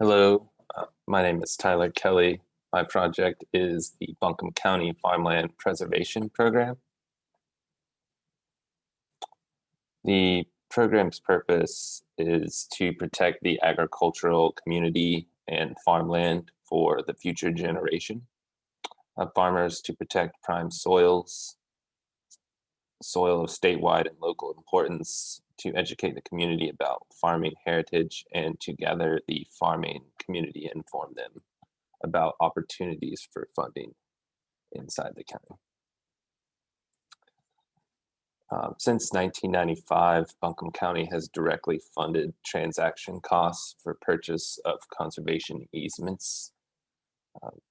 Hello, my name is Tyler Kelly. My project is the Buncombe County Farmland Preservation Program. The program's purpose is to protect the agricultural community and farmland for the future generation of farmers, to protect prime soils, soil of statewide and local importance, to educate the community about farming heritage, and to gather the farming community and inform them about opportunities for funding inside the county. Since 1995, Buncombe County has directly funded transaction costs for purchase of conservation easements.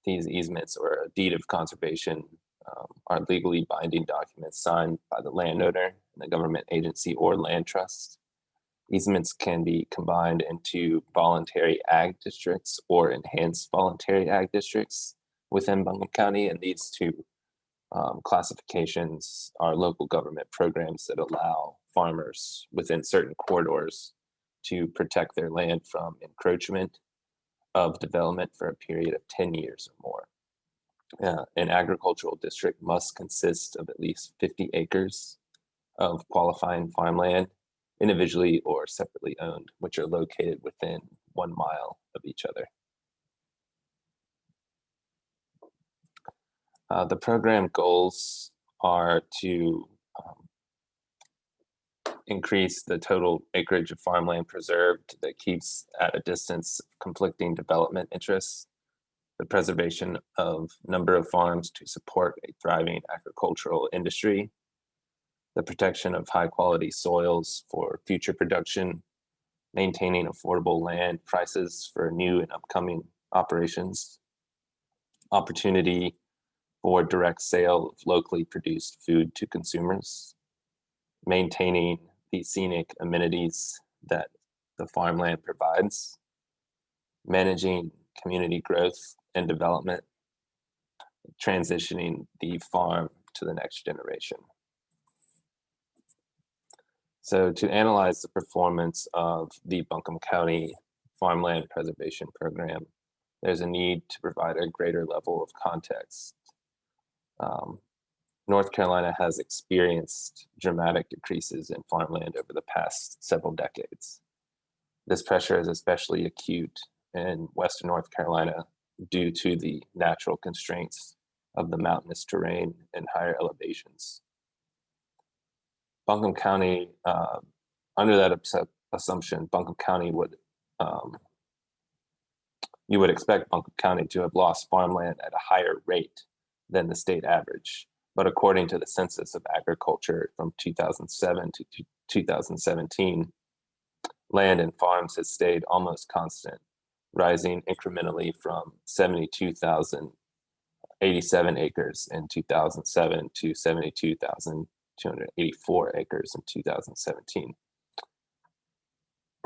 These easements, or a deed of conservation, are legally binding documents signed by the landowner, the government agency, or land trust. Easements can be combined into voluntary ag districts or enhanced voluntary ag districts within Buncombe County, and these two classifications are local government programs that allow farmers within certain corridors to protect their land from encroachment of development for a period of 10 years or more. An agricultural district must consist of at least 50 acres of qualifying farmland, individually or separately owned, which are located within 1 mile of each other. The program goals are to increase the total acreage of farmland preserved that keeps at a distance conflicting development interests, the preservation of number of farms to support a thriving agricultural industry, the protection of high quality soils for future production, maintaining affordable land prices for new and upcoming operations, opportunity for direct sale of locally produced food to consumers, maintaining the scenic amenities that the farmland provides, managing community growth and development, transitioning the farm to the next generation. So to analyze the performance of the Buncombe County Farmland Preservation Program, there's a need to provide a greater level of context. North Carolina has experienced dramatic decreases in farmland over the past several decades. This pressure is especially acute in Western North Carolina due to the natural constraints of the mountainous terrain and higher elevations. Buncombe County, under that assumption, Buncombe County you would expect Buncombe County to have lost farmland at a higher rate than the state average. But according to the Census of Agriculture from 2007 to 2017, land and farms has stayed almost constant, rising incrementally from 72,087 acres in 2007 to 72,284 acres in 2017.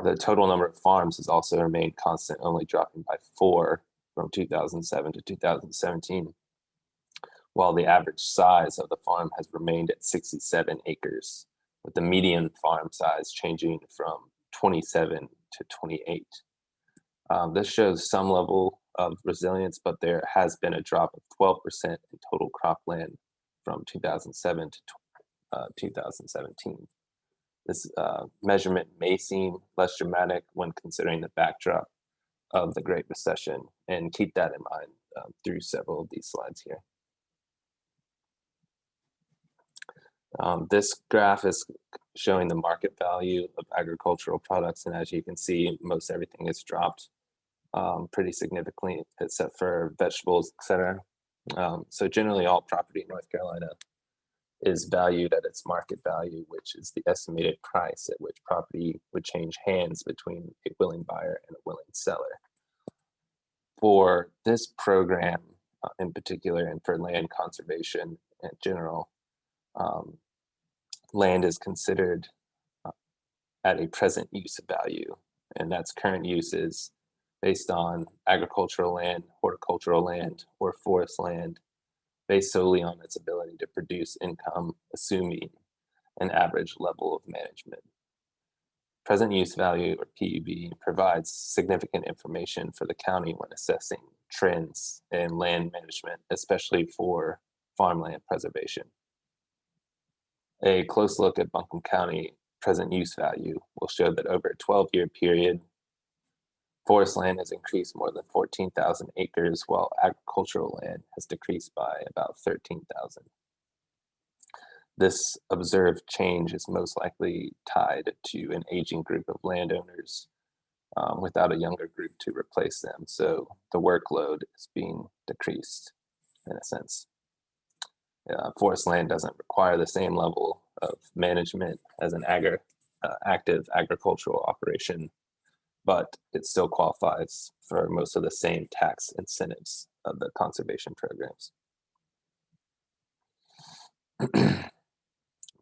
The total number of farms has also remained constant, only dropping by 4 from 2007 to 2017, while the average size of the farm has remained at 67 acres, with the median farm size changing from 27 to 28. This shows some level of resilience, but there has been a drop of 12% in total cropland from 2007 to 2017. This measurement may seem less dramatic when considering the backdrop of the Great Recession, and keep that in mind through several of these slides here. This graph is showing the market value of agricultural products, and as you can see, most everything has dropped pretty significantly, except for vegetables, etc. So generally, all property in North Carolina is valued at its market value, which is the estimated price at which property would change hands between a willing buyer and a willing seller. For this program in particular, and for land conservation in general, land is considered at a present use value, and that's current uses based on agricultural land, horticultural land, or forest land, based solely on its ability to produce income, assuming an average level of management. Present use value, or PUV, provides significant information for the county when assessing trends in land management, especially for farmland preservation. A close look at Buncombe County present use value will show that over a 12-year period, forest land has increased more than 14,000 acres, while agricultural land has decreased by about 13,000. This observed change is most likely tied to an aging group of landowners without a younger group to replace them. So the workload is being decreased in a sense. Forest land doesn't require the same level of management as an active agricultural operation, but it still qualifies for most of the same tax incentives of the conservation programs.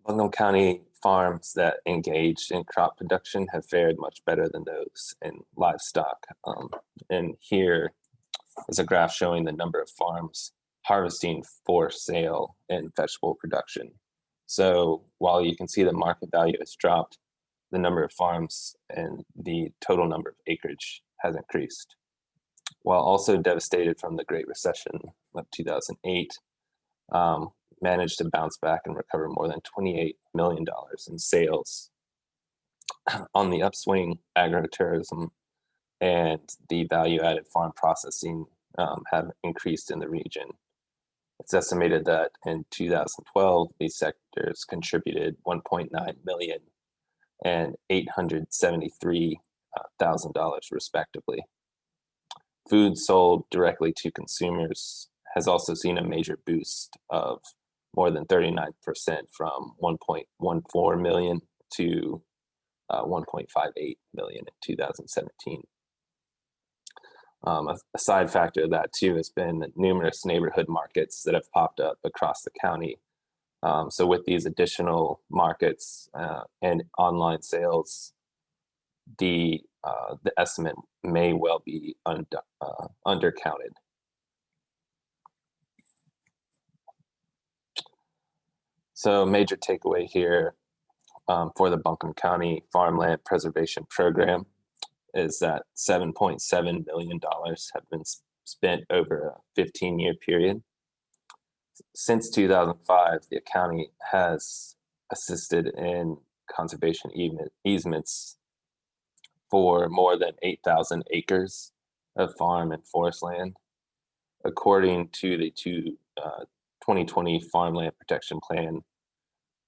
Buncombe County farms that engaged in crop production have fared much better than those in livestock. And here is a graph showing the number of farms harvesting for sale in vegetable production. So while you can see the market value has dropped, the number of farms and the total number of acreage has increased. While also devastated from the Great Recession of 2008, managed to bounce back and recover more than $28 million in sales. On the upswing, agritourism and the value-added farm processing have increased in the region. It's estimated that in 2012, these sectors contributed $1.9 million and $873,000 respectively. Food sold directly to consumers has also seen a major boost of more than 39% from 1.14 million to 1.58 million in 2017. A side factor of that too has been numerous neighborhood markets that have popped up across the county. So with these additional markets and online sales, the estimate may well be undercounted. So major takeaway here for the Buncombe County Farmland Preservation Program is that $7.7 million have been spent over a 15-year period. Since 2005, the county has assisted in conservation easements for more than 8,000 acres of farm and forest land. According to the 2020 Farmland Protection Plan,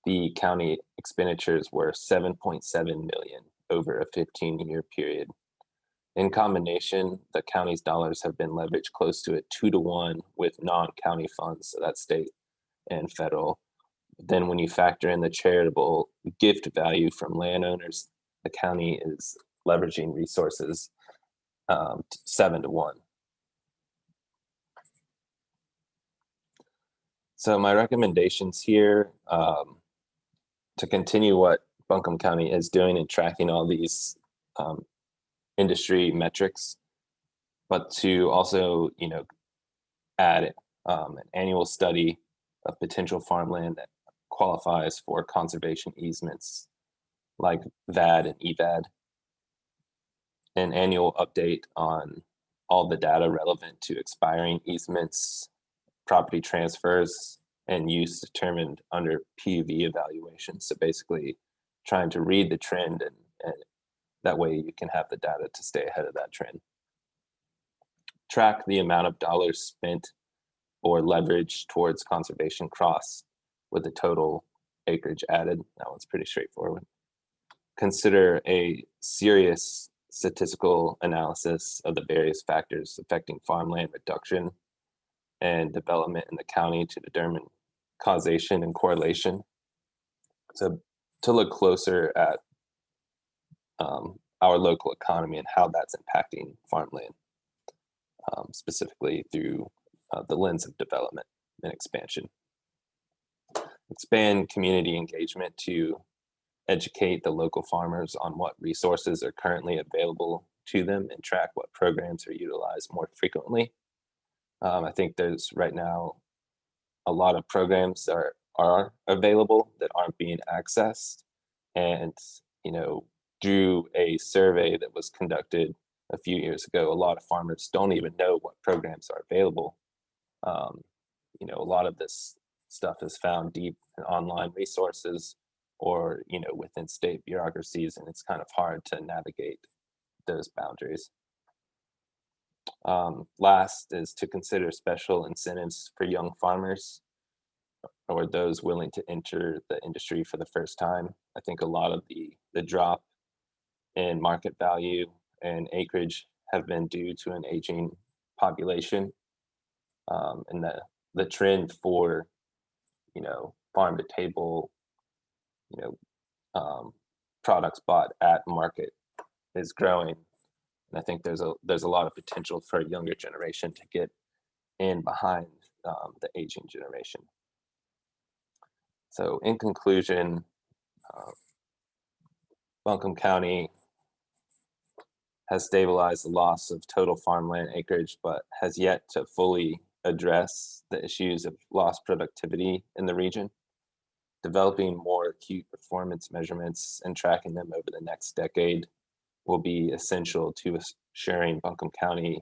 the county expenditures were $7.7 million over a 15-year period. In combination, the county's dollars have been leveraged close to a 2-to-1 with non-county funds, so that's state and federal. Then when you factor in the charitable gift value from landowners, the county is leveraging resources 7-to-1. So my recommendations here, to continue what Buncombe County is doing and tracking all these industry metrics, but to also, add an annual study of potential farmland that qualifies for conservation easements like VAD and EVAD, an annual update on all the data relevant to expiring easements, property transfers, and use determined under PUV evaluation. So basically trying to read the trend, and that way you can have the data to stay ahead of that trend. Track the amount of dollars spent or leverage towards conservation costs with the total acreage added. That one's pretty straightforward. Consider a serious statistical analysis of the various factors affecting farmland reduction and development in the county to determine causation and correlation. So to look closer at our local economy and how that's impacting farmland, specifically through the lens of development and expansion. Expand community engagement to educate the local farmers on what resources are currently available to them and track what programs are utilized more frequently. I think there's right now a lot of programs that are available that aren't being accessed, and through a survey that was conducted a few years ago, a lot of farmers don't even know what programs are available. Um, a lot of this stuff is found deep in online resources or, within state bureaucracies, and it's kind of hard to navigate those boundaries. Last is to consider special incentives for young farmers or those willing to enter the industry for the first time. I think a lot of the drop in market value and acreage have been due to an aging population, and the trend for farm to table, you know products bought at market is growing, and I think there's a lot of potential for a younger generation to get in behind the aging generation. So in conclusion, uh, Buncombe County has stabilized the loss of total farmland acreage, but has yet to fully address the issues of lost productivity in the region. Developing more acute performance measurements and tracking them over the next decade will be essential to assuring Buncombe County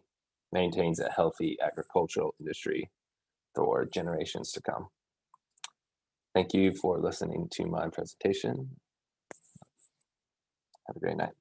maintains a healthy agricultural industry for generations to come. Thank you for listening to my presentation. Have a great night.